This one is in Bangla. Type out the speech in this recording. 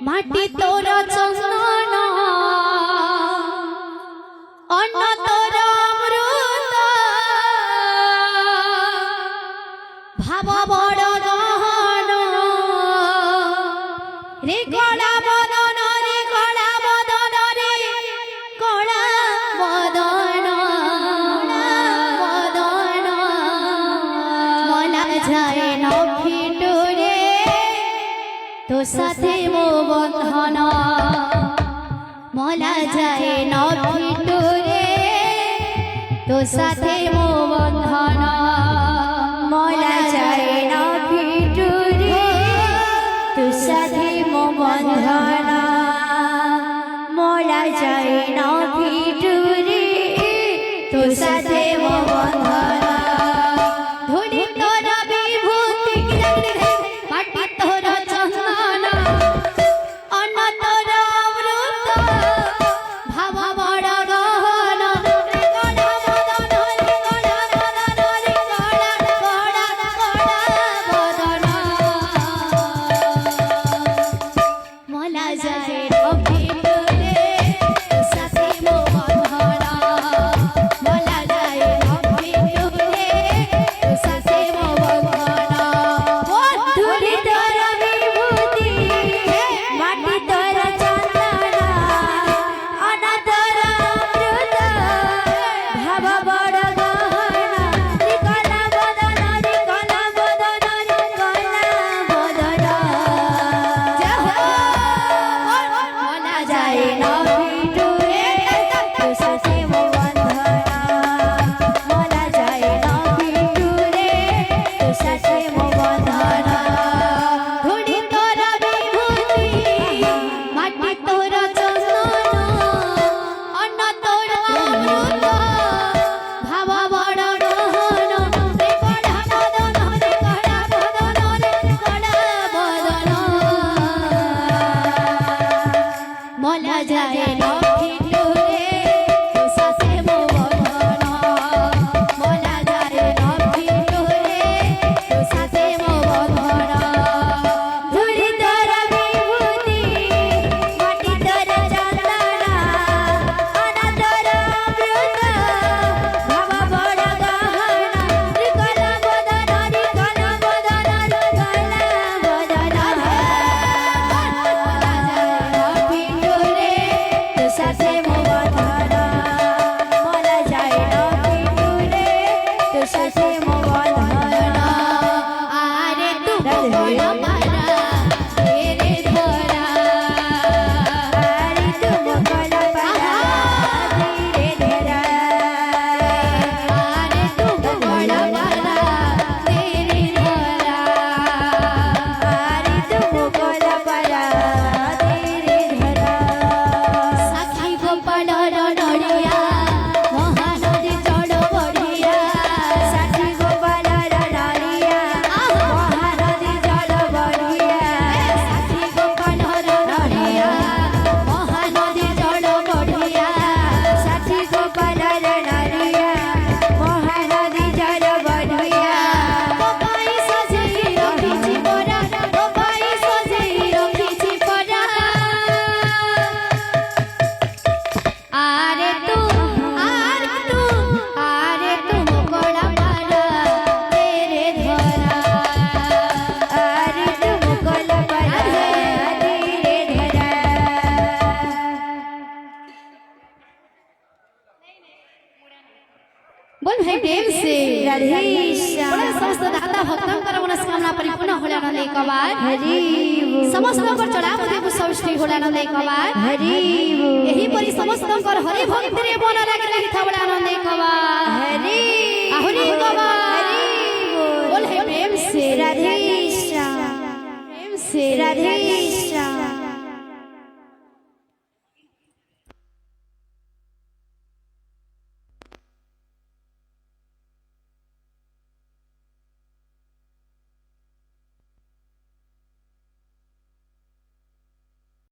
মাটি তোর চন্দন অন্ন তোর অমৃত ভাব বড় গহন রে কলা বদন রে কলা বদন রে কলা বদন বদন মলা যায় নফিটুরে তো সাথে মো বন্ধন মলা যায় নফিটুরে তো সাথে মো বন্ধন মলা যায় নফিটুরে তো সাথে মো বন্ধন মলা যায় নফিটুরে তো সাথে মো বন্ধন ধরি তোর বিভূতি মাটি তোর চন্দন অন্ন তোর অমৃত ভাব বড় গহন কলা বদন রে কলা বদন রে কলা কলা কলা বদন মলা যায় নফিটুরে সাথে মো বন্ধন মলা যায় নফিটুরে সাথে মো বন্ধন ধরি তোর বিভূতি মাটি তোর চন্দন অন্ন তোর অমৃত ভাব বড় গহন রে কলা বদন রে কলা বদন রে কলা বদন মলা যায় নফিটুরে তো সাথে মো বন্ধন মলা যায় নফিটুরে তো সাথে মো বন্ধন ধরি তোর বিভূতি মাটি তোর চন্দন অন্ন তোর অমৃত ভাব বড় গহন রে কলা বদন রে কলা বদন রে কলা বদন মলা যায় নফিটুরে তো সাথে মো বন্ধন মলা যায় নফিটুরে তো সাথে মো বন্ধন ধরি তোর বিভূতি মাটি তোর চন্দন অন্ন তোর অমৃত ভাব বড় গহন রে কলা বদন রে কলা বদন রে কলা বদন নফিটুরে তো সাথে মো বন্ধন মলা যায় নফিটুরে তো সাথে মো বন্ধন আরে তু বড় পারা তেরে ধরা আরে তুম কলা পারা ধীরে ধরা আরে তু বড় পারা তেরে ধরা আরে তুম কলা পারা ধীরে ধরা সাক্ষী গোপালর নড়িয়া মহানদী চড় বড়িয়া সাথী গোপালর নারিয়া মহানদী জল বড়িয়া সাক্ষী গোপালর নড়িয়া মহানদী চড় বড়িয়া সাথী গোপালর নারিয়া মহানদী জল বড়িয়া গোপাই সজেই রখিছি পরা গোপাই সজেই রখিছি পরা আরে তু মোকড়া পারা তেরে ধরা আরে তুম কলা পারা ধীরে ধরা बोल भाई प्रेम से राधे श्याम। बोले समस्त दाता भक्तंकर मनस्कामना परिपूर्ण होला नंदे कबार हरि बोल। समस्त पर चढ़ा बुद्धि पुष्टि होला नंदे कबार हरि बोल। यही परि समस्त कर हरि भक्त रे बन लाग रही था बड़ा नंदे कबार हरि हरि कबार हरि बोल। बोल है प्रेम से राधे श्याम। प्रेम से राधे